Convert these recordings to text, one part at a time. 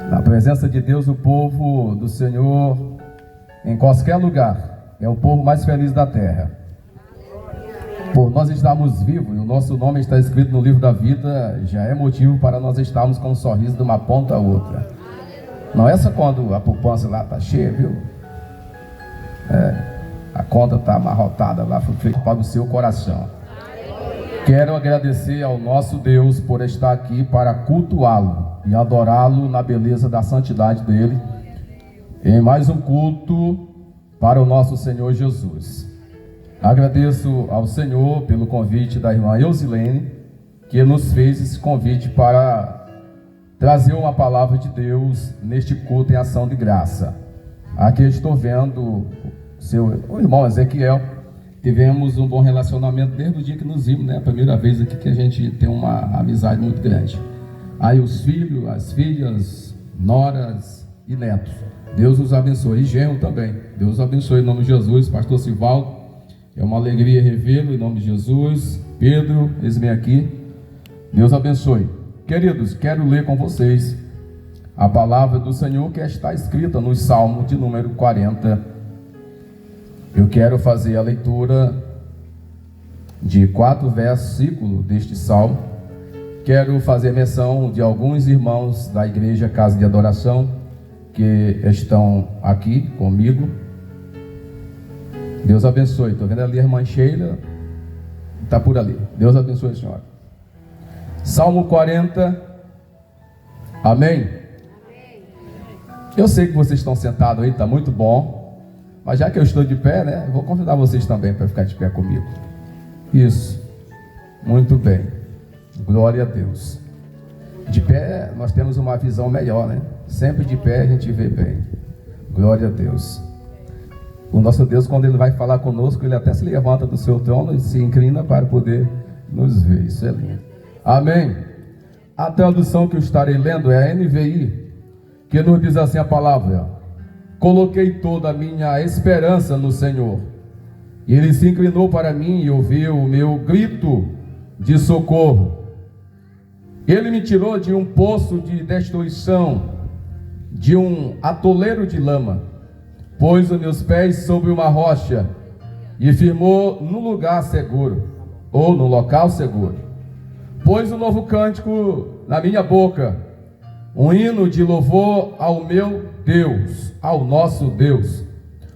Na presença de Deus, o povo do Senhor, em qualquer lugar, é o povo mais feliz da terra. Por nós estarmos vivos e o nosso nome está escrito no livro da vida, já é motivo para nós estarmos com um sorriso de uma ponta a outra. Não é só quando a poupança lá está cheia, viu? A conta está amarrotada lá, foi feito para o seu coração. Quero agradecer ao nosso Deus por estar aqui para cultuá-lo e adorá-lo na beleza da santidade dele, em mais um culto para o nosso Senhor Jesus. Agradeço ao Senhor pelo convite da irmã Eusilene, que nos fez esse convite para trazer uma palavra de Deus neste culto em ação de graça. Aqui estou vendo o irmão Ezequiel. Tivemos um bom relacionamento desde o dia que nos vimos, né? A primeira vez aqui que a gente tem uma amizade muito grande. Aí os filhos, as filhas, noras e netos. Deus os abençoe. E genro também. Deus os abençoe em nome de Jesus. Pastor Sivaldo, é uma alegria revê-lo em nome de Jesus. Pedro, eis-me aqui. Deus abençoe. Queridos, quero ler com vocês a palavra do Senhor que está escrita no Salmo de número 40. Eu quero fazer a leitura de 4 versículos deste salmo. Quero fazer menção de alguns irmãos da igreja Casa de Adoração que estão aqui comigo. Deus abençoe. Estou vendo ali a irmã Sheila, está por ali. Deus abençoe a senhora. Salmo 40. Amém? Eu sei que vocês estão sentados aí, está muito bom. Mas já que eu estou de pé, né? Vou convidar vocês também para ficar de pé comigo. Isso. Muito bem. Glória a Deus. De pé nós temos uma visão melhor, né? Sempre de pé a gente vê bem. Glória a Deus. O nosso Deus, quando Ele vai falar conosco, Ele até se levanta do seu trono e se inclina para poder nos ver. Isso é lindo. Amém. A tradução que eu estarei lendo é a NVI, que nos diz assim a palavra: coloquei toda a minha esperança no Senhor. E Ele se inclinou para mim e ouviu o meu grito de socorro. Ele me tirou de um poço de destruição, de um atoleiro de lama. Pôs os meus pés sobre uma rocha e firmou no lugar seguro, ou no local seguro. Pôs um novo cântico na minha boca, um hino de louvor ao meu Deus, ao nosso Deus.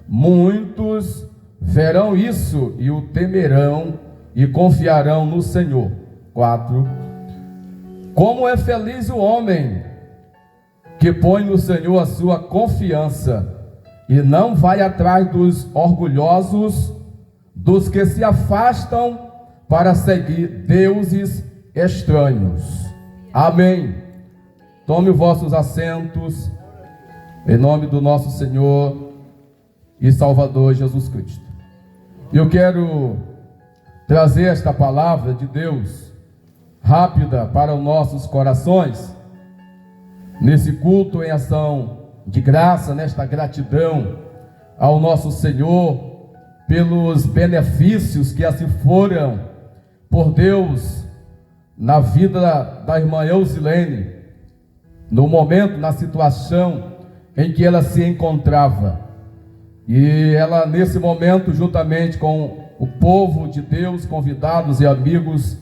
Muitos verão isso e o temerão e confiarão no Senhor. 4. Como é feliz o homem que põe no Senhor a sua confiança e não vai atrás dos orgulhosos, dos que se afastam para seguir deuses estranhos. Amém. Tome os vossos assentos, em nome do nosso Senhor e Salvador Jesus Cristo. Eu quero trazer esta palavra de Deus rápida para os nossos corações, nesse culto em ação de graça, nesta gratidão ao nosso Senhor pelos benefícios que assim foram por Deus na vida da irmã Eusilene, no momento, na situação em que ela se encontrava. E ela nesse momento, juntamente com o povo de Deus, convidados e amigos,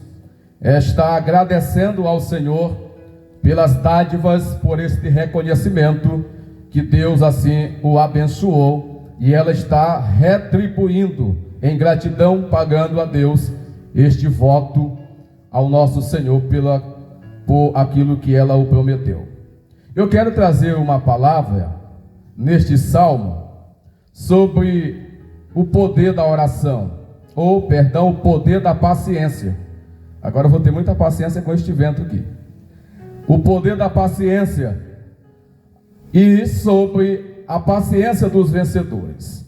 está agradecendo ao Senhor pelas dádivas, por este reconhecimento que Deus assim o abençoou, e ela está retribuindo em gratidão, pagando a Deus este voto ao nosso Senhor por aquilo que ela o prometeu. Eu quero trazer uma palavra neste salmo sobre o poder da oração, o poder da paciência. Agora eu vou ter muita paciência com este vento aqui. O poder da paciência e sobre a paciência dos vencedores.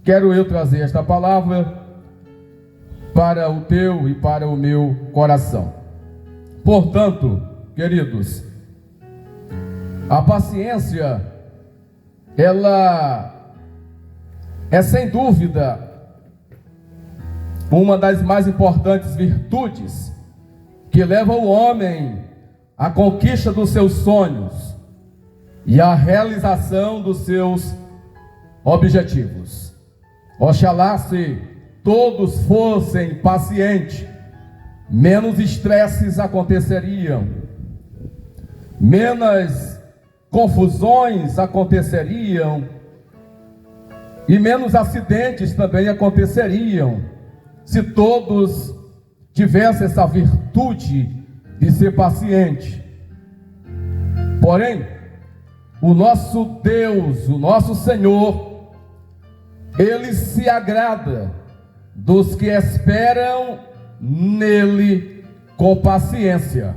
Quero eu trazer esta palavra para o teu e para o meu coração. Portanto, queridos, a paciência, ela é sem dúvida uma das mais importantes virtudes que leva o homem à conquista dos seus sonhos, e a realização dos seus objetivos. Oxalá se todos fossem pacientes, menos estresses aconteceriam, menos confusões aconteceriam e menos acidentes também aconteceriam, se todos tivessem essa virtude de ser paciente. Porém, o nosso Deus, o nosso Senhor, Ele se agrada dos que esperam nele com paciência.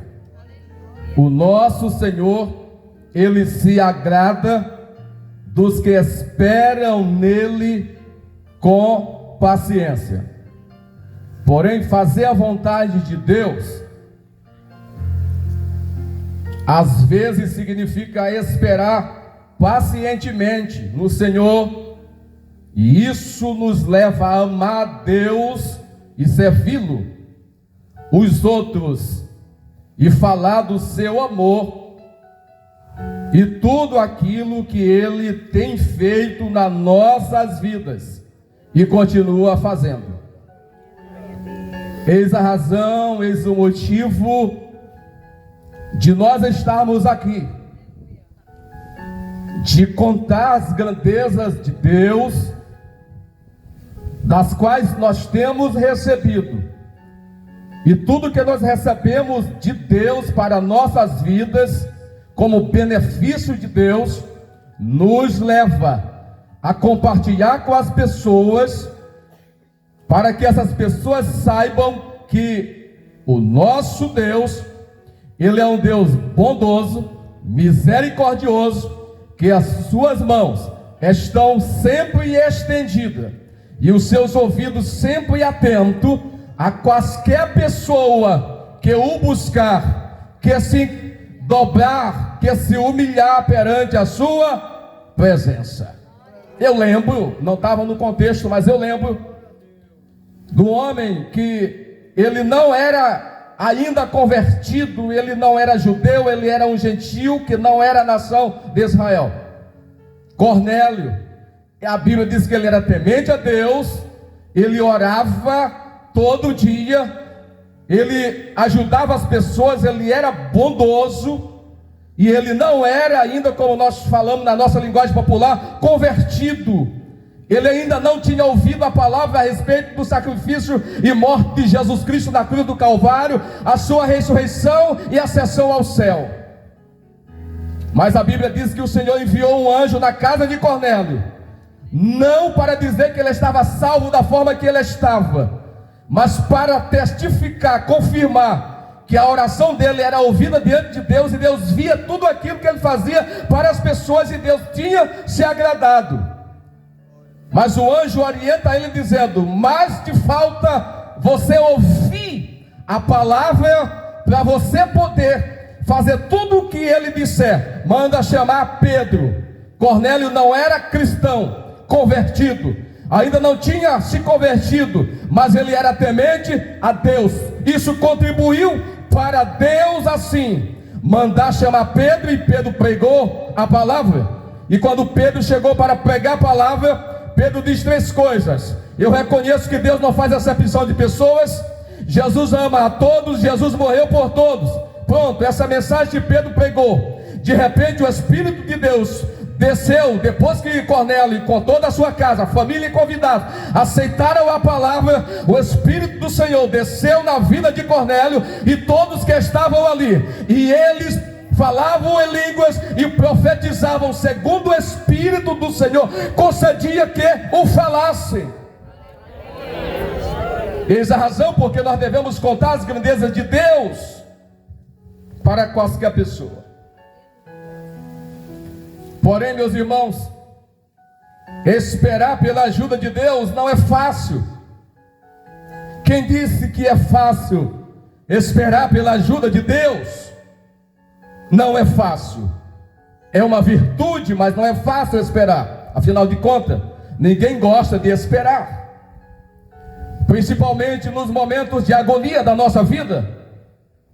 O nosso Senhor, Ele se agrada dos que esperam nele com paciência. Porém, fazer a vontade de Deus, às vezes significa esperar pacientemente no Senhor, e isso nos leva a amar Deus e servi-lo, os outros, e falar do seu amor e tudo aquilo que Ele tem feito nas nossas vidas e continua fazendo. Eis a razão, eis o motivo de nós estarmos aqui, de contar as grandezas de Deus, das quais nós temos recebido, e tudo que nós recebemos de Deus para nossas vidas, como benefício de Deus, nos leva a compartilhar com as pessoas, para que essas pessoas saibam que o nosso Deus, Ele é um Deus bondoso, misericordioso, que as suas mãos estão sempre estendidas e os seus ouvidos sempre atentos a qualquer pessoa que o buscar, que se dobrar, que se humilhar perante a sua presença. Eu lembro, não estava no contexto, mas eu lembro do homem que ele não era ainda convertido, ele não era judeu, ele era um gentil que não era a nação de Israel. Cornélio, a Bíblia diz que ele era temente a Deus, ele orava todo dia, ele ajudava as pessoas, ele era bondoso, e ele não era ainda, como nós falamos na nossa linguagem popular, convertido. Ele ainda não tinha ouvido a palavra a respeito do sacrifício e morte de Jesus Cristo na cruz do Calvário, a sua ressurreição e ascensão ao céu. Mas a Bíblia diz que o Senhor enviou um anjo na casa de Cornélio, não para dizer que ele estava salvo da forma que ele estava, mas para testificar, confirmar que a oração dele era ouvida diante de Deus, e Deus via tudo aquilo que ele fazia para as pessoas, e Deus tinha se agradado. Mas o anjo orienta ele dizendo: mas te falta você ouvir a palavra para você poder fazer tudo o que ele disser. Manda chamar Pedro. Cornélio não era cristão convertido, ainda não tinha se convertido, mas ele era temente a Deus. Isso contribuiu para Deus assim mandar chamar Pedro, e Pedro pregou a palavra. E quando Pedro chegou para pregar a palavra, Pedro diz três coisas: eu reconheço que Deus não faz acepção de pessoas, Jesus ama a todos, Jesus morreu por todos. Pronto, essa mensagem que Pedro pregou. De repente o Espírito de Deus desceu, depois que Cornélio, com toda a sua casa, família e convidados, aceitaram a palavra. O Espírito do Senhor desceu na vida de Cornélio e todos que estavam ali, e eles falavam em línguas e profetizavam segundo o Espírito do Senhor concedia que o falassem. Eis a razão porque nós devemos contar as grandezas de Deus para qualquer pessoa. Porém, meus irmãos, esperar pela ajuda de Deus não é fácil. Quem disse que é fácil esperar pela ajuda de Deus? Não é fácil. É uma virtude, mas não é fácil esperar. Afinal de contas, ninguém gosta de esperar, principalmente nos momentos de agonia da nossa vida.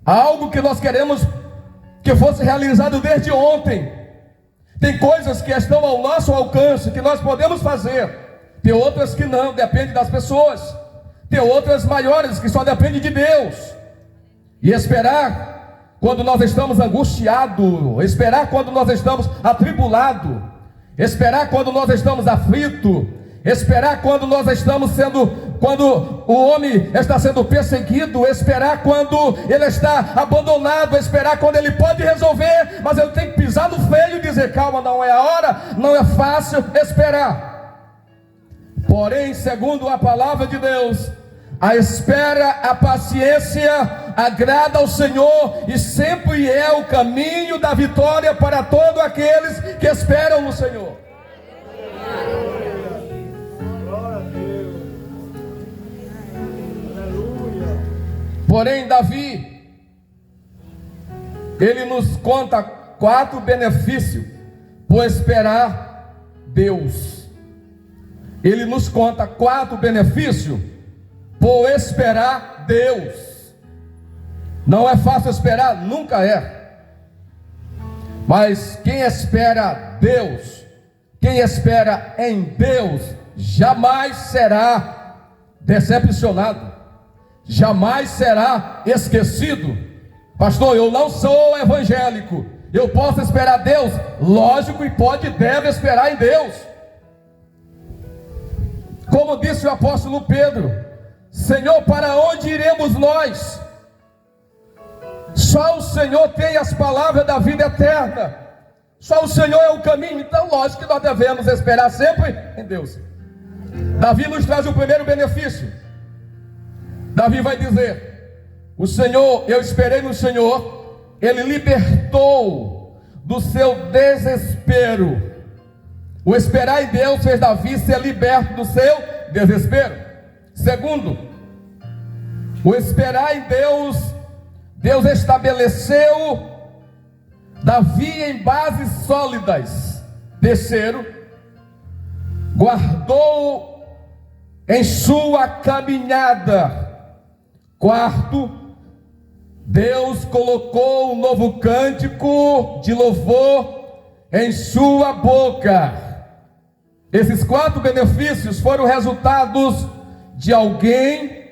Há algo que nós queremos que fosse realizado desde ontem, Tem coisas que estão ao nosso alcance, que nós podemos fazer. Tem outras que não, depende das pessoas. Tem outras maiores que só depende de Deus. E esperar quando nós estamos angustiados, esperar quando nós estamos atribulados, esperar quando nós estamos aflitos, esperar quando nós estamos quando o homem está sendo perseguido, esperar quando ele está abandonado, esperar quando ele pode resolver, mas ele tem que pisar no freio e dizer: calma, não é a hora, não é fácil esperar. Porém, segundo a palavra de Deus, a espera, a paciência agrada ao Senhor e sempre é o caminho da vitória para todos aqueles que esperam no Senhor. Porém, Davi, ele nos conta 4 benefícios por esperar Deus. Ele nos conta 4 benefícios por esperar Deus. Não é fácil esperar, nunca é. Mas quem espera Deus, quem espera em Deus, jamais será decepcionado, jamais será esquecido. Pastor, eu não sou evangélico, eu posso esperar Deus? Lógico, e pode e deve esperar em Deus. Como disse o apóstolo Pedro: Senhor, para onde iremos nós? Só o Senhor tem as palavras da vida eterna. Só o Senhor é o caminho. Então, lógico que nós devemos esperar sempre em Deus. Davi nos traz o primeiro benefício. Davi vai dizer: o Senhor, eu esperei no Senhor, Ele libertou do seu desespero. O esperar em Deus fez Davi ser liberto do seu desespero. Segundo, o esperar em Deus, Deus estabeleceu Davi em bases sólidas. Terceiro, guardou em sua caminhada. Quarto, Deus colocou um novo cântico de louvor em sua boca. Esses 4 benefícios foram resultados de alguém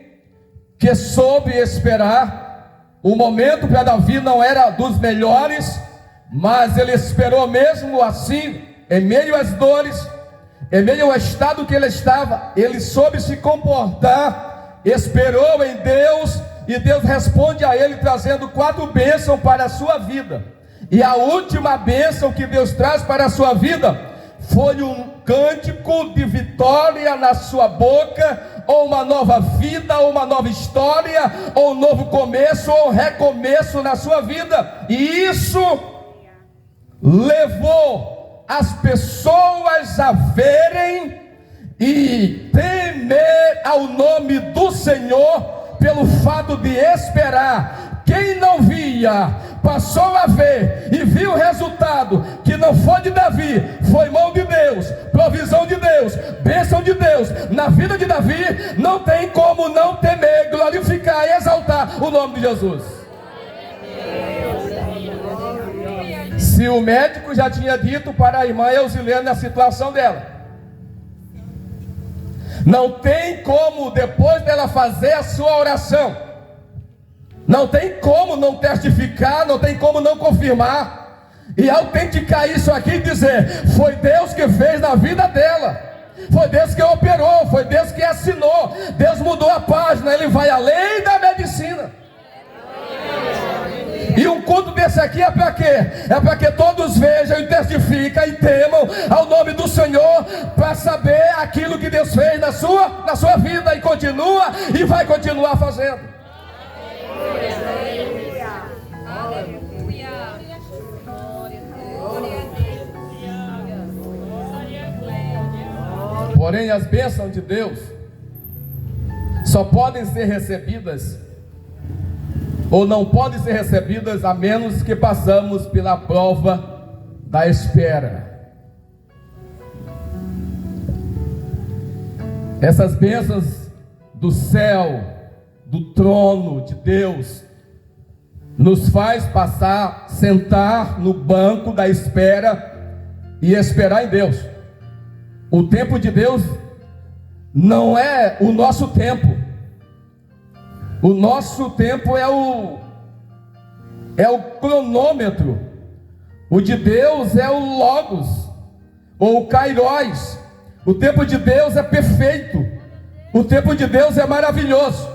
que soube esperar. O momento para Davi não era dos melhores, mas ele esperou mesmo assim, em meio às dores, em meio ao estado que ele estava, ele soube se comportar, esperou em Deus, e Deus responde a ele trazendo 4 bênçãos para a sua vida. E a última bênção que Deus traz para a sua vida foi um cântico de vitória na sua boca, ou uma nova vida, ou uma nova história, ou um novo começo, ou um recomeço na sua vida. E isso levou as pessoas a verem e temer ao nome do Senhor, pelo fato de esperar. Quem não via, passou a ver e viu o resultado, que não foi de Davi, foi mão de Deus, provisão de Deus, bênção de Deus na vida de Davi. Não tem como não temer, glorificar e exaltar o nome de Jesus. Se o médico já tinha dito para a irmã Eusilene a situação dela, não tem como, depois dela fazer a sua oração, não tem como não testificar, não tem como não confirmar e autenticar isso aqui e dizer: foi Deus que fez na vida dela, foi Deus que operou, foi Deus que assinou, Deus mudou a página, Ele vai além da medicina. E um culto desse aqui é para quê? É para que todos vejam e testifiquem e temam ao nome do Senhor, para saber aquilo que Deus fez na sua vida, e continua e vai continuar fazendo. Porém, as bênçãos de Deus só podem ser recebidas, ou não podem ser recebidas, a menos que passamos pela prova da espera. Essas bênçãos do céu, do trono de Deus, nos faz sentar no banco da espera, e esperar em Deus. O tempo de Deus não é o nosso tempo. O nosso tempo é o cronômetro. O de Deus é o Logos, ou o Kairos. O tempo de Deus é perfeito. O tempo de Deus é maravilhoso.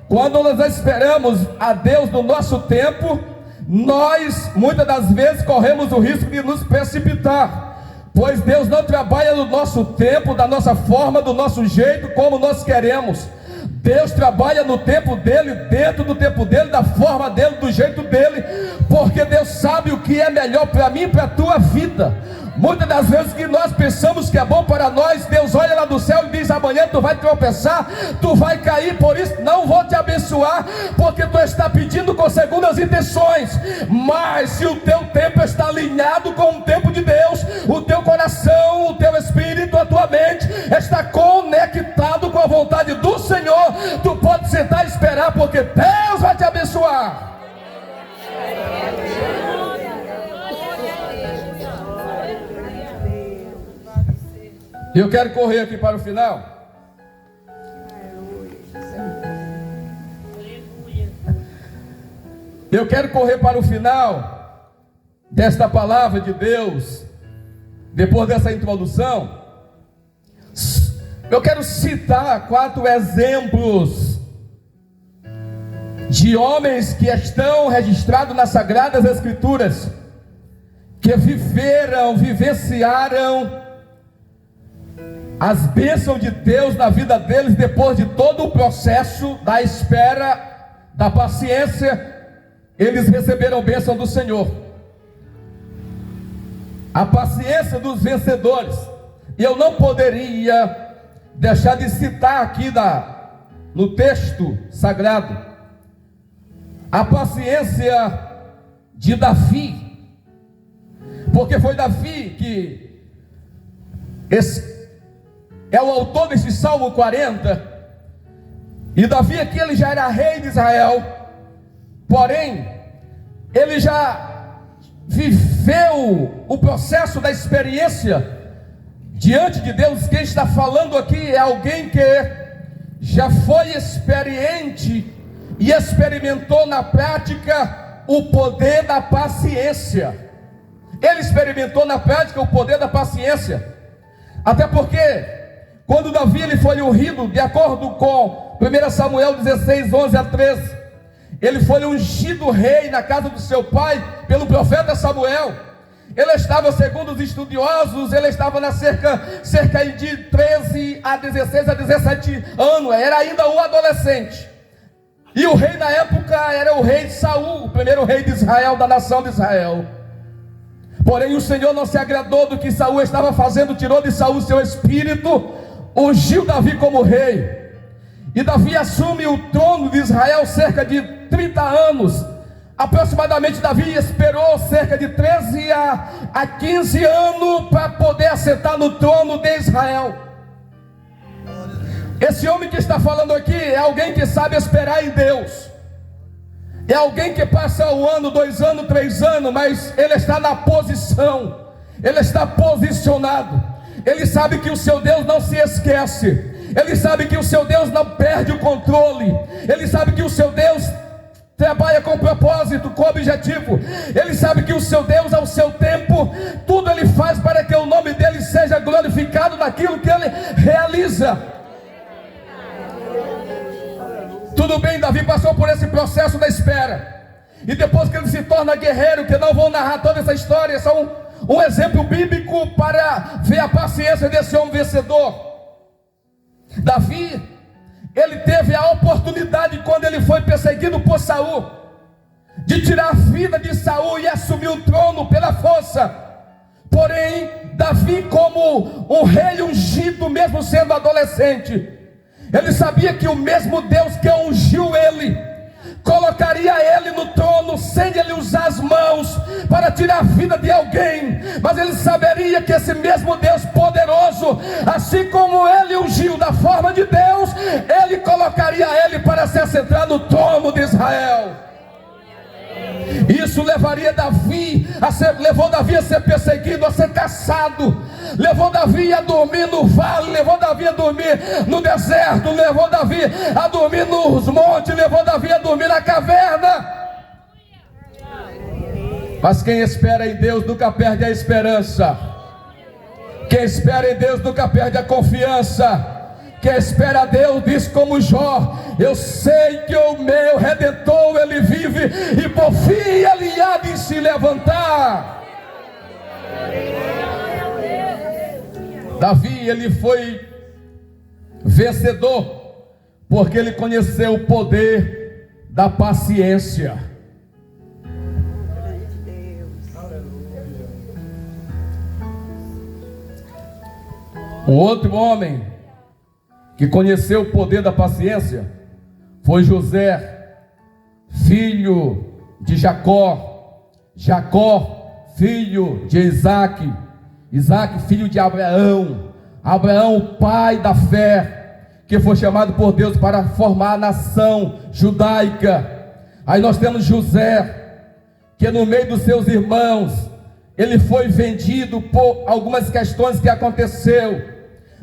Quando nós esperamos a Deus no nosso tempo, nós muitas das vezes corremos o risco de nos precipitar, pois Deus não trabalha no nosso tempo, da nossa forma, do nosso jeito, como nós queremos. Deus trabalha no tempo dele, dentro do tempo dele, da forma dele, do jeito dele, porque Deus sabe o que é melhor para mim e para a tua vida. Muitas das vezes que nós pensamos que é bom para nós, Deus olha lá do céu e diz: amanhã tu vai tropeçar, tu vai cair, por isso não vou te abençoar, porque tu está pedindo com segundas intenções. Mas se o teu tempo está alinhado com o tempo de Deus, o teu coração, o teu espírito, a tua mente está conectado com a vontade do Senhor, tu pode sentar e esperar, porque Deus vai te abençoar. Eu quero correr aqui para o final. Eu quero correr para o final desta palavra de Deus. Depois dessa introdução, eu quero citar 4 exemplos de homens que estão registrados nas Sagradas Escrituras, que vivenciaram as bênçãos de Deus na vida deles, depois de todo o processo da espera, da paciência, eles receberam a bênção do Senhor. A paciência dos vencedores. E eu não poderia deixar de citar aqui no texto sagrado a paciência de Davi, porque foi Davi que é o autor desse Salmo 40, e Davi aqui ele já era rei de Israel, porém, ele já viveu o processo da experiência diante de Deus. Quem está falando aqui é alguém que já foi experiente e experimentou na prática o poder da paciência. Ele experimentou na prática o poder da paciência, até porque quando Davi ele foi ungido, de acordo com 1 Samuel 16, 11 a 13, ele foi ungido rei na casa do seu pai, pelo profeta Samuel. Ele estava, segundo os estudiosos, ele estava na cerca de 13 a 16 a 17 anos, era ainda um adolescente. E o rei na época era o rei Saul, o primeiro rei de Israel, da nação de Israel. Porém o Senhor não se agradou do que Saul estava fazendo, tirou de Saul seu espírito, ungiu Davi como rei. E Davi assume o trono de Israel cerca de 30 anos. Aproximadamente Davi esperou cerca de 13 a 15 anos para poder assentar no trono de Israel. Esse homem que está falando aqui é alguém que sabe esperar em Deus. É alguém que passa 1 ano, 2 anos, 3 anos, mas ele está na posição, ele está posicionado. Ele sabe que o seu Deus não se esquece. Ele sabe que o seu Deus não perde o controle. Ele sabe que o seu Deus trabalha com propósito, com objetivo. Ele sabe que o seu Deus, ao seu tempo, tudo ele faz para que o nome dele seja glorificado naquilo que ele realiza. Tudo bem, Davi passou por esse processo da espera. E depois que ele se torna guerreiro, que não vou narrar toda essa história, é só um exemplo bíblico para ver a paciência desse homem vencedor. Davi, ele teve a oportunidade, quando ele foi perseguido por Saul, de tirar a vida de Saul e assumir o trono pela força. Porém, Davi, como um rei ungido, mesmo sendo adolescente, ele sabia que o mesmo Deus que ungiu ele, colocaria ele no trono, sem ele usar as mãos para tirar a vida de alguém. Mas ele saberia que esse mesmo Deus poderoso, assim como ele ungiu da forma de Deus, ele colocaria ele para se assentar no trono de Israel. Isso levaria Davi levou Davi a ser perseguido, a ser caçado, levou Davi a dormir no vale, levou Davi a dormir no deserto, levou Davi a dormir nos montes, levou Davi a dormir na caverna. Mas quem espera em Deus nunca perde a esperança. Quem espera em Deus nunca perde a confiança. Quem espera a Deus diz como Jó: eu sei que o meu Redentor ele vive, e por fim ele há de se levantar. Davi, ele foi vencedor porque ele conheceu o poder da paciência. Um outro homem que conheceu o poder da paciência foi José, filho de Jacó, Jacó, filho de Isaac, Isaac, filho de Abraão, Abraão, o pai da fé, que foi chamado por Deus para formar a nação judaica. Aí nós temos José, que no meio dos seus irmãos, ele foi vendido por algumas questões que aconteceu.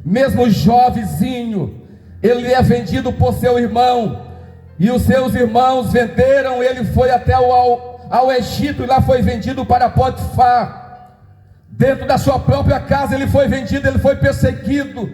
Mesmo jovenzinho, ele é vendido por seu irmão, e os seus irmãos venderam, ele foi até ao Egito, e lá foi vendido para Potifar. Dentro da sua própria casa ele foi vendido, ele foi perseguido.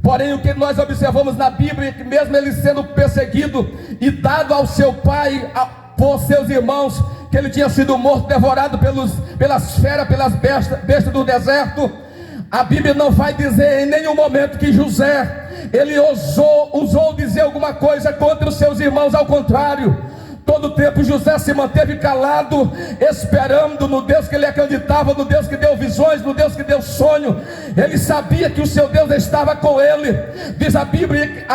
Porém, o que nós observamos na Bíblia é que mesmo ele sendo perseguido e dado ao seu pai, por seus irmãos, que ele tinha sido morto, devorado pelas feras, pelas bestas do deserto, a Bíblia não vai dizer em nenhum momento que José, ele ousou dizer alguma coisa contra os seus irmãos. Ao contrário, todo o tempo José se manteve calado, esperando no Deus que ele acreditava, no Deus que deu visões, no Deus que deu sonho. Ele sabia que o seu Deus estava com ele. Diz a Bíblia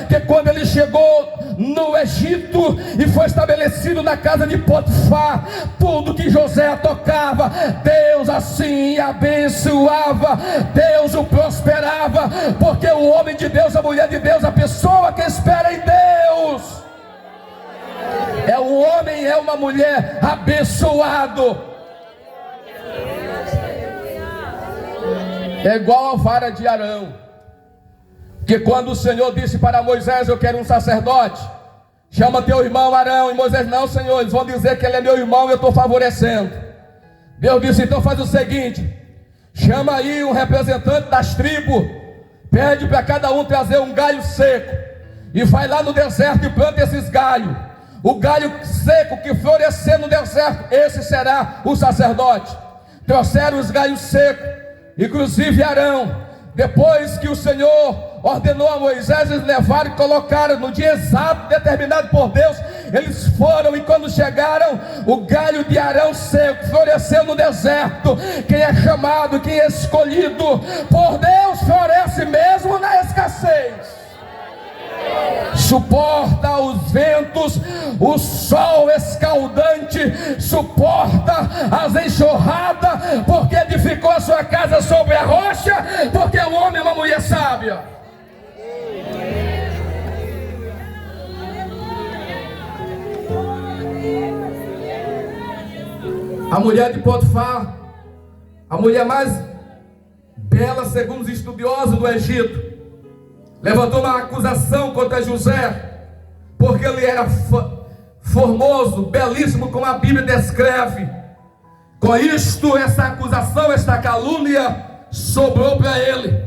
que quando ele chegou no Egito e foi estabelecido na casa de Potifar, tudo que José tocava, Deus assim abençoava, Deus o prosperava, porque o homem de Deus, a mulher de Deus, a pessoa que espera em Deus, é um homem, é uma mulher abençoado. É igual a vara de Arão, que quando o Senhor disse para Moisés: eu quero um sacerdote, chama teu irmão Arão. E Moisés: não, Senhor, eles vão dizer que ele é meu irmão e eu estou favorecendo. Deus disse: então faz o seguinte, chama aí um representante das tribos, pede para cada um trazer um galho seco, e vai lá no deserto e planta esses galhos. O galho seco que florescer no deserto, esse será o sacerdote. Trouxeram os galhos secos, inclusive Arão. Depois que o Senhor ordenou a Moisés, eles levaram e colocaram no dia exato determinado por Deus. Eles foram, e quando chegaram, o galho de Arão seco floresceu no deserto. Quem é chamado, quem é escolhido por Deus, floresce mesmo na escassez. Suporta os ventos, o sol escaldante, suporta as enxurradas, porque edificou a sua casa sobre a rocha, porque o homem é uma mulher sábia. A mulher de Potifar, a mulher mais bela segundo os estudiosos do Egito, levantou uma acusação contra José, porque ele era formoso, belíssimo, como a Bíblia descreve. Com isto, essa acusação, esta calúnia sobrou para ele,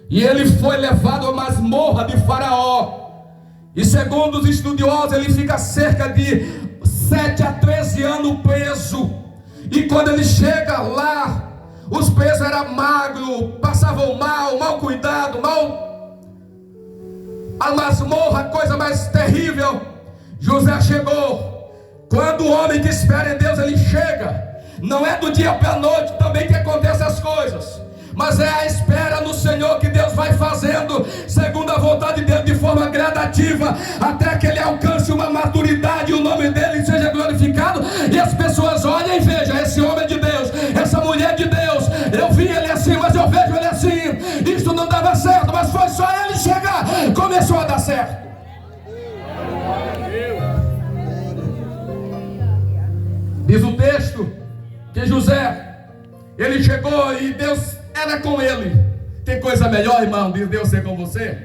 e ele foi levado à masmorra de Faraó. E segundo os estudiosos, ele fica cerca de 7 a 13 anos preso. E quando ele chega lá, os presos eram magros, passavam mal cuidado, a masmorra, coisa mais terrível. José chegou. Quando o homem que espera em Deus, ele chega, não é do dia para a noite também que acontecem as coisas, mas é a espera no Senhor que Deus vai fazendo segundo a vontade dele, de forma gradativa, até que ele alcance uma maturidade e o nome dele seja glorificado, e as pessoas olhem e vejam: esse homem de Deus, essa mulher de Deus, eu vi ele assim, mas eu vejo ele assim. Isto não dava certo, mas foi só ele chegar, começou a dar certo. Diz o texto que José, ele chegou e Deus era com ele. Tem coisa melhor, irmão, de Deus ser com você?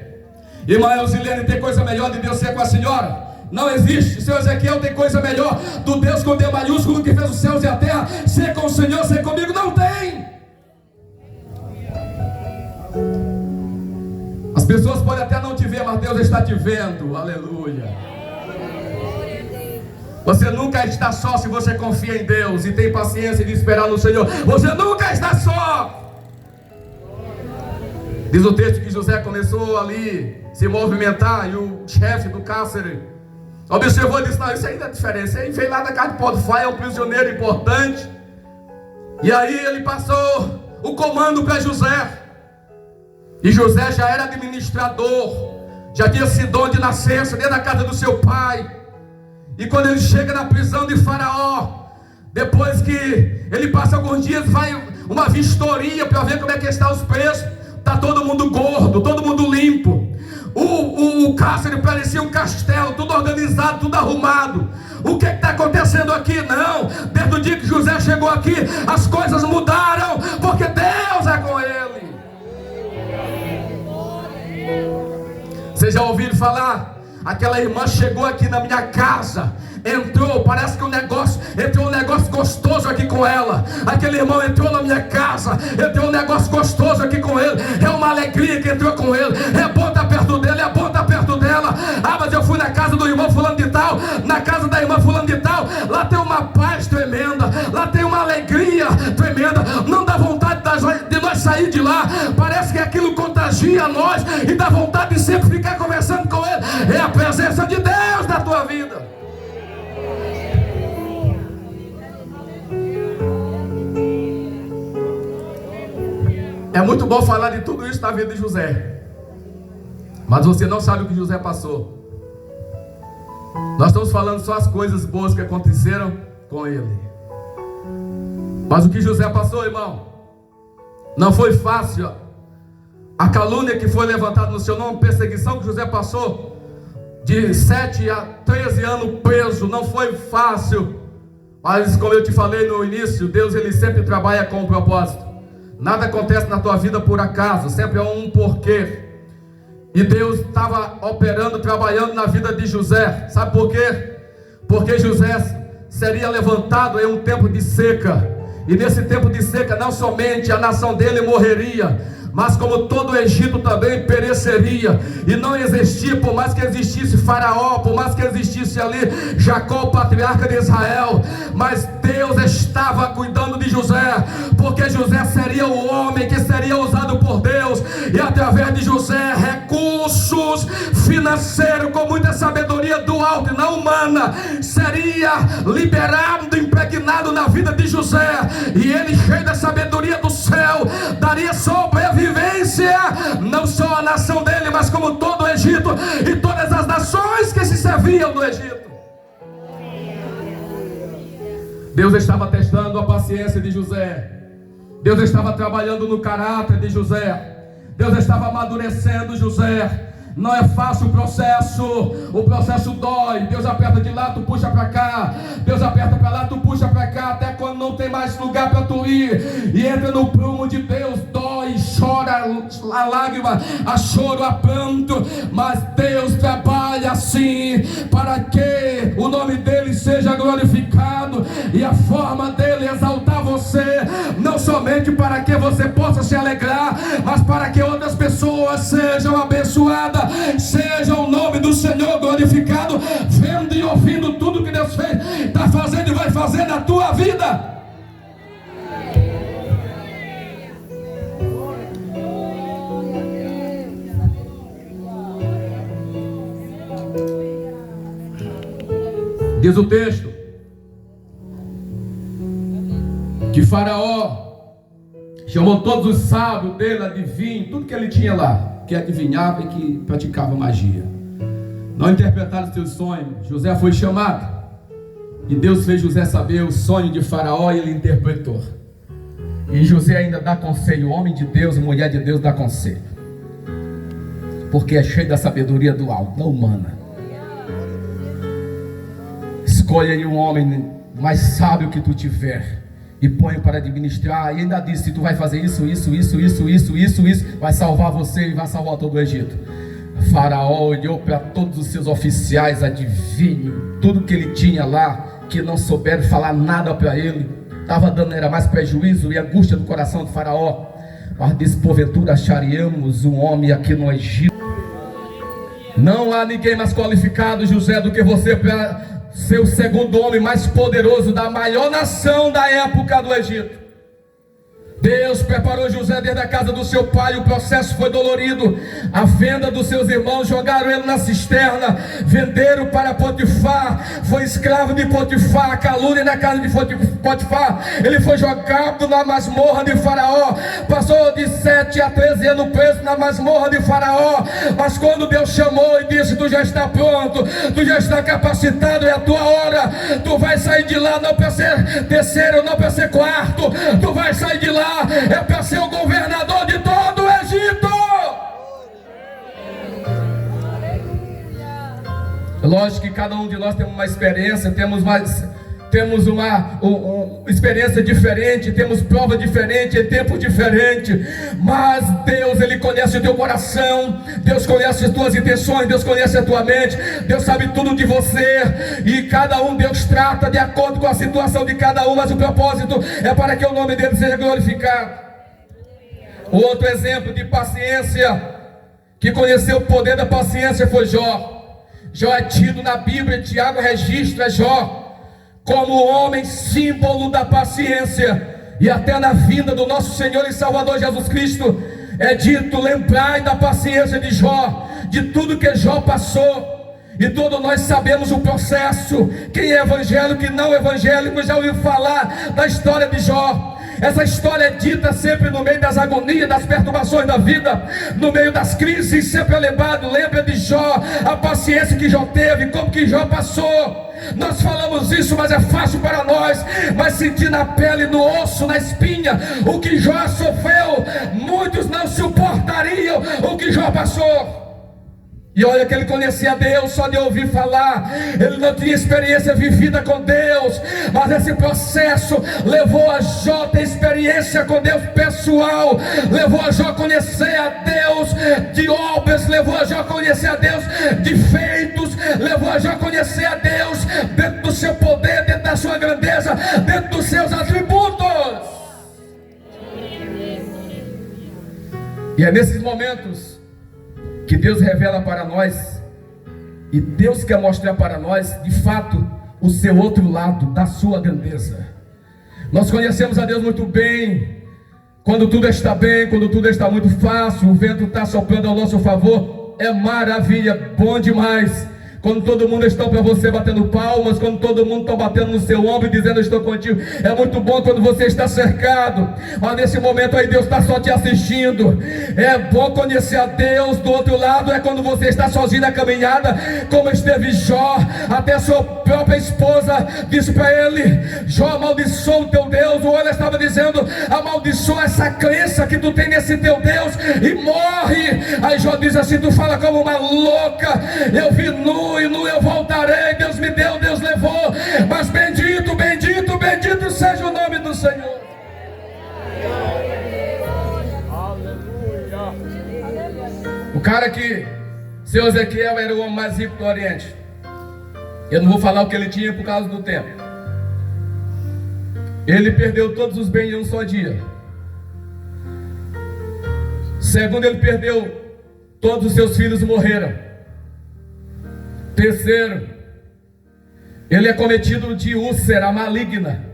Irmã Elzilene, tem coisa melhor de Deus ser com a senhora? Não existe. Seu Ezequiel, tem coisa melhor do Deus com D maiúsculo que fez os céus e a terra ser com o Senhor, ser comigo? Não tem. As pessoas podem até não te ver, mas Deus está te vendo. Aleluia. Você nunca está só se você confia em Deus e tem paciência de esperar no Senhor. Você nunca está só. Diz o texto que José começou ali se movimentar e o chefe do cárcere observou e disse: não, isso aí não é diferença. Ele veio lá da casa de Potifar, é um prisioneiro importante. E aí ele passou o comando para José. E José já era administrador, já tinha sido dono de nascença dentro da casa do seu pai. E quando ele chega na prisão de Faraó, depois que ele passa alguns dias, vai uma vistoria para ver como é que estão os presos. Está todo mundo gordo, todo mundo limpo. O cárcere parecia um castelo, tudo organizado, tudo arrumado. O que está acontecendo aqui? Não, desde o dia que José chegou aqui, as coisas mudaram, porque Deus é com ele. Vocês já ouviram falar? Aquela irmã chegou aqui na minha casa, entrou, parece que entrou um negócio gostoso aqui com ela. Aquele irmão entrou na minha casa, entrou um negócio gostoso aqui com ele. É uma alegria que entrou com ele. É bom estar perto dele, é bom estar perto dela. Ah, mas eu fui na casa do irmão fulano de tal, na casa da irmã fulano de tal. Lá tem uma paz tremenda, lá tem uma alegria tremenda. Não dá vontade de nós sair de lá. Parece que aquilo contagia nós e dá vontade de sempre ficar conversando com ele. É a presença de Deus na tua vida. É muito bom falar de tudo isso na vida de José, mas você não sabe o que José passou. Nós estamos falando só as coisas boas que aconteceram com ele, mas o que José passou, irmão, não foi fácil. A calúnia que foi levantada no seu nome, perseguição que José passou, de 7 a 13 anos preso, não foi fácil. Mas como eu te falei no início, Deus ele sempre trabalha com um propósito. Nada acontece na tua vida por acaso, sempre é um porquê. E Deus estava operando, trabalhando na vida de José. Sabe por quê? Porque José seria levantado em um tempo de seca. E nesse tempo de seca, não somente a nação dele morreria, mas como todo o Egito também pereceria. E não existia, por mais que existisse Faraó, por mais que existisse ali Jacó, o patriarca de Israel, mas Deus estava cuidando de José, porque José seria o homem que seria usado por Deus, e através de José, recursos financeiros com muita sabedoria do alto e não humana, seria liberado, impregnado na vida de José, e ele, cheio da sabedoria do céu, daria sobrevivência, não só a nação dele, mas como todo o Egito e todas as nações que se serviam do Egito. Deus estava testando a paciência de José. Deus estava trabalhando no caráter de José. Deus estava amadurecendo José. Não é fácil o processo dói. Deus aperta de lá, tu puxa para cá. Deus aperta para lá, tu puxa para cá, até quando não tem mais lugar para tu ir. E entra no prumo de Deus, dói, chora a lágrima, a choro, a pranto. Mas Deus trabalha assim, para que o nome dele seja glorificado e a forma dele exaltar você, não somente para que você possa se alegrar, mas para que outras pessoas sejam abençoadas, seja o nome do Senhor glorificado, vendo e ouvindo tudo que Deus fez, está fazendo e vai fazer na tua vida. Diz o texto que Faraó chamou todos os sábios dele, adivinhos, tudo que ele tinha lá, que adivinhava e que praticava magia. Não interpretaram seus sonhos. José foi chamado e Deus fez José saber o sonho de Faraó e ele interpretou. E José ainda dá conselho, homem de Deus e mulher de Deus dá conselho, porque é cheio da sabedoria do alto, não humana. Escolha aí um homem mais sábio que tu tiver, e põe para administrar. E ainda disse: se tu vai fazer isso, vai salvar você e vai salvar todo o Egito. Faraó olhou para todos os seus oficiais, adivinho, tudo que ele tinha lá, que não souberam falar nada para ele, estava dando era mais prejuízo e angústia no coração de Faraó. Mas disse: porventura acharíamos um homem aqui no Egito? Não há ninguém mais qualificado, José, do que você para ser o segundo homem mais poderoso da maior nação da época do Egito. Deus preparou José desde a casa do seu pai. O processo foi dolorido. A venda dos seus irmãos, jogaram ele na cisterna, venderam para Potifar, foi escravo de Potifar, calúnia na casa de Potifar. Ele foi jogado na masmorra de Faraó, passou de 7 a 13 anos preso na masmorra de Faraó. Mas quando Deus chamou e disse: tu já está pronto, tu já está capacitado, é a tua hora, tu vai sair de lá não para ser terceiro, não para ser quarto, tu vai sair de lá é para ser o governador de todo o Egito. Lógico que cada um de nós tem uma experiência, temos uma experiência diferente, temos prova diferente, em tempo diferente, mas Deus, Ele conhece o teu coração, Deus conhece as tuas intenções, Deus conhece a tua mente, Deus sabe tudo de você, e cada um Deus trata de acordo com a situação de cada um, mas o propósito é para que o nome dele seja glorificado. Outro exemplo de paciência, que conheceu o poder da paciência, foi Jó. Jó é tido na Bíblia, Tiago registra Jó como homem símbolo da paciência, e até na vinda do nosso Senhor e Salvador Jesus Cristo é dito: lembrai da paciência de Jó, de tudo que Jó passou. E todos nós sabemos o processo. Quem é evangélico e não evangélico já ouviu falar da história de Jó. Essa história é dita sempre no meio das agonias, das perturbações da vida, no meio das crises, sempre é lembrado. Lembra de Jó, a paciência que Jó teve, como que Jó passou. Nós falamos isso, mas é fácil para nós, mas sentir na pele, no osso, na espinha, o que Jó sofreu, muitos não suportariam o que Jó passou. E olha que ele conhecia Deus só de ouvir falar, ele não tinha experiência vivida com Deus, mas esse processo levou a Jó a ter experiência com Deus pessoal, levou a Jó a conhecer a Deus de obras, levou a Jó a conhecer a Deus de feitos, levou a Jó a conhecer a Deus dentro do seu poder, dentro da sua grandeza, dentro dos seus atributos. E é nesses momentos que Deus revela para nós, e Deus quer mostrar para nós, de fato, o seu outro lado, da sua grandeza. Nós conhecemos a Deus muito bem, quando tudo está bem, quando tudo está muito fácil, o vento está soprando ao nosso favor, é maravilha, bom demais. Quando todo mundo está para você batendo palmas, quando todo mundo está batendo no seu ombro e dizendo: estou contigo, é muito bom quando você está cercado, mas nesse momento aí Deus está só te assistindo. É bom conhecer a Deus. Do outro lado é quando você está sozinho na caminhada, como esteve Jó. Até sua própria esposa disse para ele: Jó, amaldiçoa o teu Deus. Ou ela estava dizendo: amaldiçoa essa crença que tu tem nesse teu Deus e morre. Aí Jó diz assim: tu fala como uma louca, eu vi nu e nu eu voltarei. Deus me deu, Deus levou, mas bendito, bendito, bendito seja o nome do Senhor. O cara que, seu Ezequiel, era o homem mais rico do Oriente. Eu não vou falar o que ele tinha por causa do tempo. Ele perdeu todos os bens em um só dia. Segundo, ele perdeu, todos os seus filhos morreram. Terceiro, ele é cometido de úlcera maligna.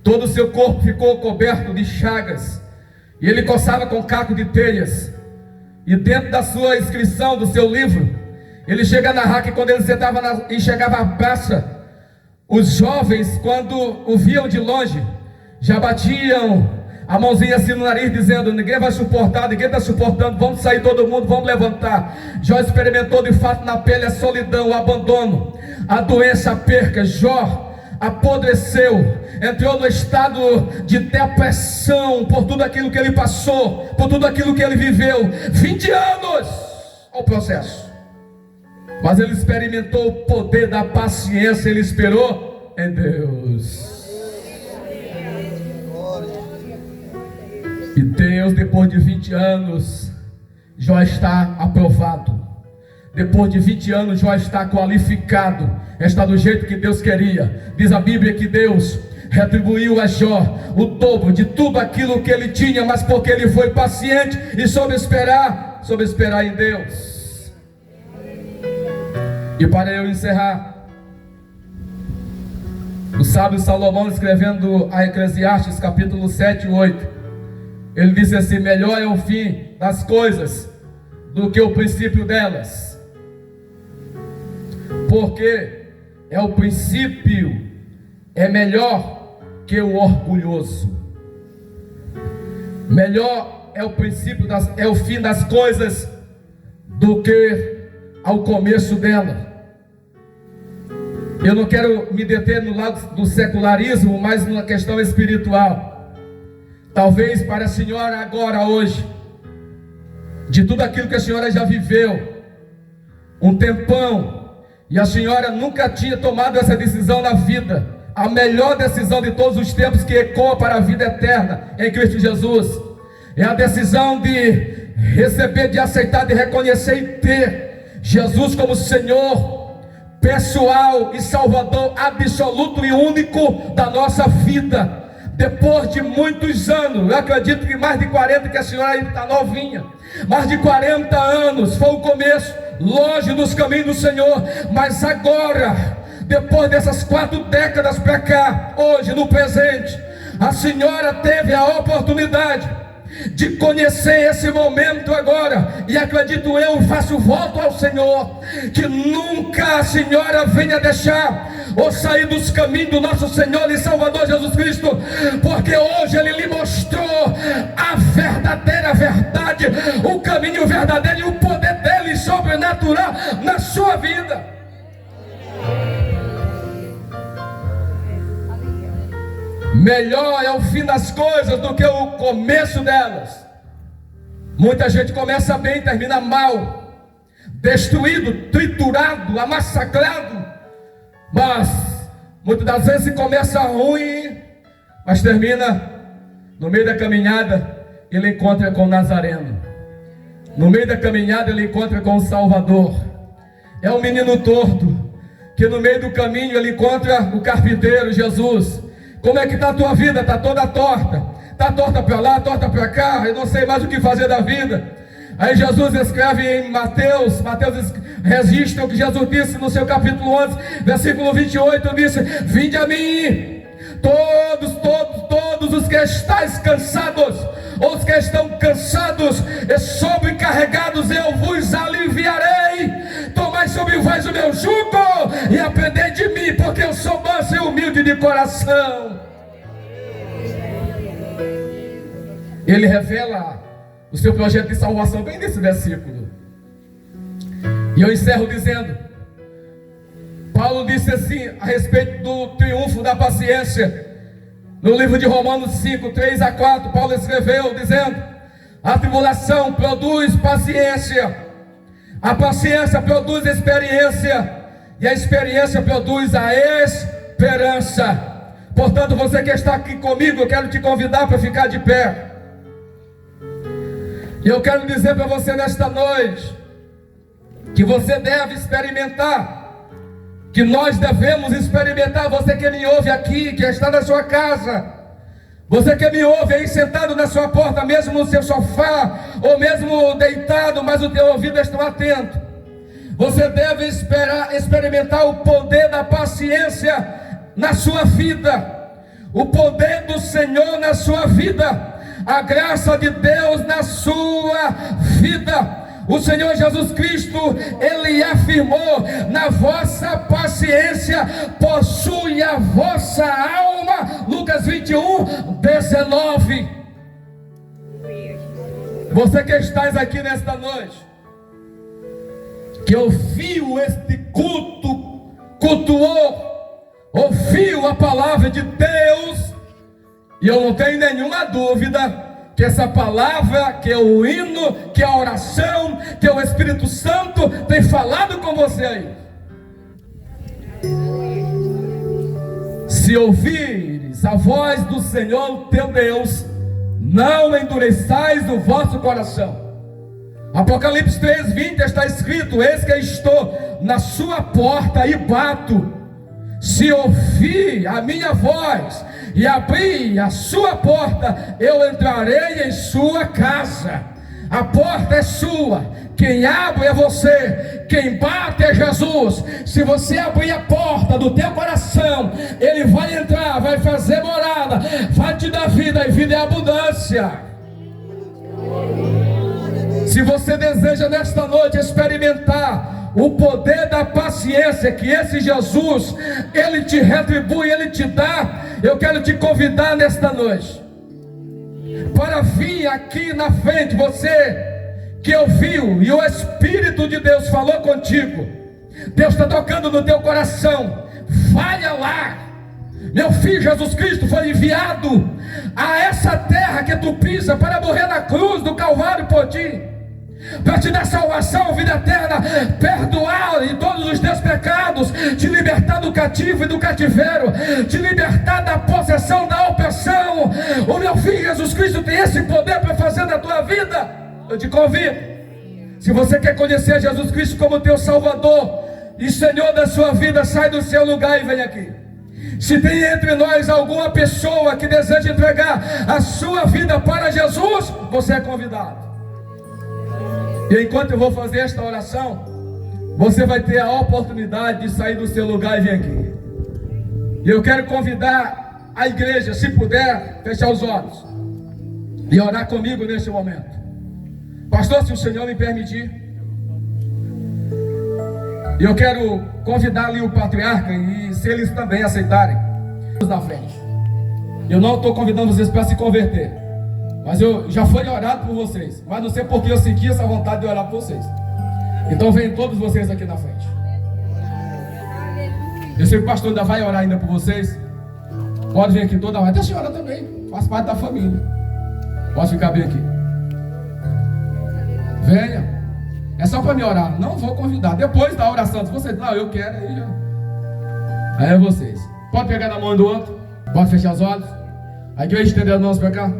Todo o seu corpo ficou coberto de chagas, e ele coçava com caco de telhas. E dentro da sua inscrição, do seu livro, ele chega a narrar que quando ele sentava e chegava à praça, os jovens, quando o viam de longe, já batiam a mãozinha assim no nariz, dizendo: ninguém vai suportar, ninguém está suportando, vamos sair todo mundo, vamos levantar. Jó experimentou de fato na pele a solidão, o abandono, a doença, a perca. Jó apodreceu, entrou no estado de depressão por tudo aquilo que ele passou, por tudo aquilo que ele viveu. 20 anos ao processo, mas ele experimentou o poder da paciência. Ele esperou em Deus. E Deus, depois de 20 anos, já está aprovado. Depois de 20 anos, já está qualificado. Está do jeito que Deus queria. Diz a Bíblia que Deus retribuiu a Jó o dobro de tudo aquilo que ele tinha, mas porque ele foi paciente e soube esperar em Deus. E para eu encerrar, o sábio Salomão, escrevendo a Eclesiastes capítulo 7 e 8, ele disse assim: melhor é o fim das coisas do que o princípio delas, porque o princípio é melhor que o orgulhoso. Melhor é o princípio é o fim das coisas do que ao começo dela. Eu não quero me deter no lado do secularismo, mas numa questão espiritual. Talvez para a senhora agora, hoje, de tudo aquilo que a senhora já viveu, um tempão, e a senhora nunca tinha tomado essa decisão na vida, a melhor decisão de todos os tempos, que ecoa para a vida eterna em Cristo Jesus, é a decisão de receber, de aceitar, de reconhecer e ter Jesus como Senhor pessoal e Salvador absoluto e único da nossa vida. Depois de muitos anos, eu acredito que mais de 40, que a senhora ainda está novinha, mais de 40 anos foi o começo, longe dos caminhos do Senhor, mas agora, depois dessas 4 décadas para cá, hoje no presente, a senhora teve a oportunidade de conhecer esse momento agora, e acredito eu, faço voto ao Senhor, que nunca a senhora venha deixar ou sair dos caminhos do nosso Senhor e Salvador Jesus Cristo, porque hoje Ele lhe mostrou a verdadeira verdade, o caminho verdadeiro e o poder dele sobrenatural na sua vida. Melhor é o fim das coisas do que o começo delas. Muita gente começa bem e termina mal, destruído, triturado, amassacrado. Mas muitas das vezes começa ruim, mas termina no meio da caminhada. Ele encontra com o Nazareno. No meio da caminhada ele encontra com o Salvador. É um menino torto, que no meio do caminho ele encontra o carpinteiro Jesus. Como é que está a tua vida? Está toda torta. Está torta para lá, torta para cá. Eu não sei mais o que fazer da vida. Aí Jesus escreve em Mateus registra o que Jesus disse no seu capítulo 11, versículo 28, disse: vinde a mim, todos os que estáis cansados, ou os que estão cansados e sobrecarregados, eu vos aliviarei. Tomai sobre vós o meu jugo e aprendei de mim, porque eu sou manso e humilde de coração. Ele revela o seu projeto de salvação bem nesse versículo. E eu encerro dizendo: Paulo disse assim a respeito do triunfo da paciência. No livro de Romanos 5, 3 a 4, Paulo escreveu dizendo: a tribulação produz paciência, a paciência produz experiência, e a experiência produz a esperança. Portanto, você que está aqui comigo, eu quero te convidar para ficar de pé. E eu quero dizer para você nesta noite, que você deve experimentar, que nós devemos experimentar. Você que me ouve aqui, que está na sua casa, você que me ouve aí sentado na sua porta, mesmo no seu sofá, ou mesmo deitado, mas o teu ouvido está atento. Você deve experimentar o poder da paciência na sua vida, o poder do Senhor na sua vida, a graça de Deus na sua vida. O Senhor Jesus Cristo, Ele afirmou: na vossa paciência possui a vossa alma. Lucas 21, 19. Você que estás aqui nesta noite, que ouviu este cultuou, ouviu a palavra de Deus, e eu não tenho nenhuma dúvida que essa palavra, que é o hino, que é a oração, que é o Espírito Santo tem falado com você aí. Se ouvires a voz do Senhor teu Deus, não endureçais o vosso coração. Apocalipse 3:20 está escrito: eis que estou na sua porta e bato. Se ouvir a minha voz e abrir a sua porta, eu entrarei em sua casa. A porta é sua, quem abre é você, quem bate é Jesus. Se você abrir a porta do teu coração, Ele vai entrar, vai fazer morada, vai te dar vida, e vida é abundância. Se você deseja nesta noite experimentar o poder da paciência que esse Jesus, Ele te retribui, Ele te dá, eu quero te convidar nesta noite para vir aqui na frente. Você que ouviu e o Espírito de Deus falou contigo, Deus está tocando no teu coração, vai lá. Meu filho Jesus Cristo foi enviado a essa terra que tu pisa para morrer na cruz do Calvário por ti, para te dar salvação, vida eterna, perdoar em todos os teus pecados, te libertar do cativo e do cativeiro, te libertar da possessão, da opressão. O meu filho Jesus Cristo tem esse poder para fazer na tua vida. Eu te convido, se você quer conhecer Jesus Cristo como teu Salvador e Senhor da sua vida, sai do seu lugar e vem aqui. Se tem entre nós alguma pessoa que deseja entregar a sua vida para Jesus, você é convidado. E enquanto eu vou fazer esta oração, você vai ter a oportunidade de sair do seu lugar e vir aqui. E eu quero convidar a igreja, se puder, fechar os olhos e orar comigo neste momento. Pastor, se o Senhor me permitir, eu quero convidar ali o patriarca, e se eles também aceitarem, na frente. Eu não estou convidando vocês para se converter, mas eu já fui orado por vocês, mas não sei porque eu senti essa vontade de orar por vocês. Então vem todos vocês aqui na frente. Eu sei que o pastor ainda vai orar ainda por vocês. Pode vir aqui toda hora. Até a senhora também, faz parte da família. Pode ficar bem aqui. Venha. É só para me orar. Não vou convidar. Depois da oração, se você não, eu quero, aí já. Aí é vocês. Pode pegar na mão do outro. Pode fechar os olhos. A igreja estender as mãos para cá.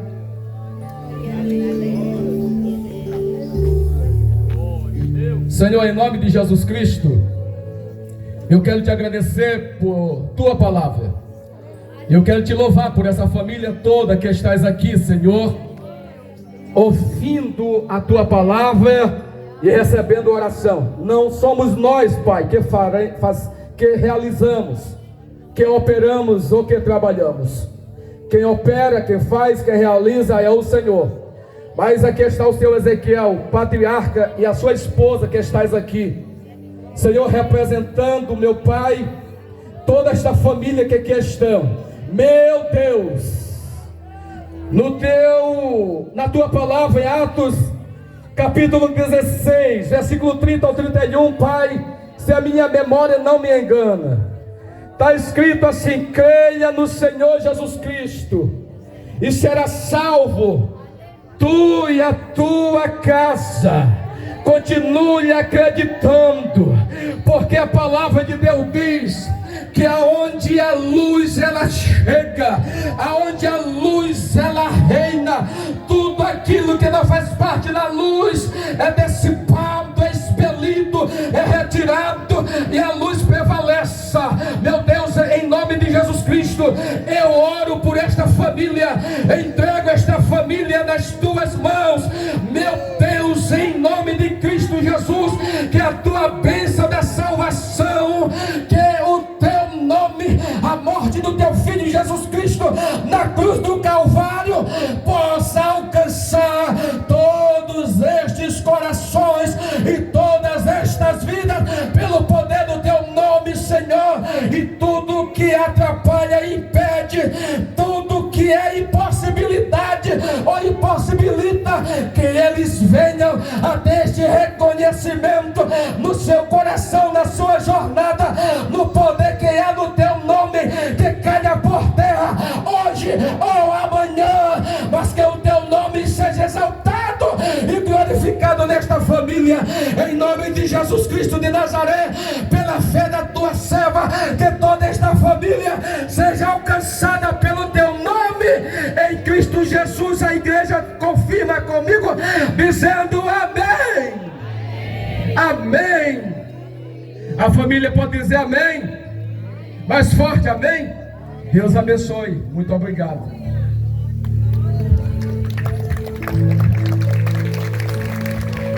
Senhor, em nome de Jesus Cristo, eu quero te agradecer por tua palavra. Eu quero te louvar por essa família toda que estás aqui, Senhor, ouvindo a tua palavra e recebendo oração. Não somos nós, Pai, que realizamos, que operamos ou que trabalhamos. Quem opera, quem faz, quem realiza é o Senhor. Mas aqui está o seu Ezequiel, patriarca, e a sua esposa que estás aqui, Senhor, representando, meu Pai, toda esta família que aqui estão. Meu Deus, na tua palavra em Atos capítulo 16, versículo 30 ao 31, Pai, se a minha memória não me engana, está escrito assim: creia no Senhor Jesus Cristo e será salvo tu e a tua casa. Continue acreditando, porque a palavra de Deus diz que aonde a luz ela chega, aonde a luz ela reina, tudo aquilo que não faz parte da luz é dissipado, é expelido, é retirado, e a luz prevaleça. Meu Deus, em nome de Jesus Cristo, eu oro por esta família, entrego esta família nas tuas mãos. Meu Deus, em nome de Cristo Jesus, que a tua bênção da salvação, que o teu nome, a morte do teu Filho Jesus Cristo na cruz do Calvário, possa alcançar todos estes corações e todas estas vidas, pelo poder do teu nome, Senhor. E tudo que atrapalha, impede, tudo que é impossibilidade ou impossibilita, que eles venham até este reconhecimento no seu coração, na sua jornada, no poder que é no teu nome, que caia por terra hoje ou amanhã, mas que o teu nome seja exaltado e glorificado abençoado nesta família, em nome de Jesus Cristo de Nazaré, pela fé da tua serva, que toda esta família seja alcançada pelo teu nome, em Cristo Jesus. A igreja confirma comigo, dizendo amém, amém. A família pode dizer amém, mais forte, amém. Deus abençoe, muito obrigado.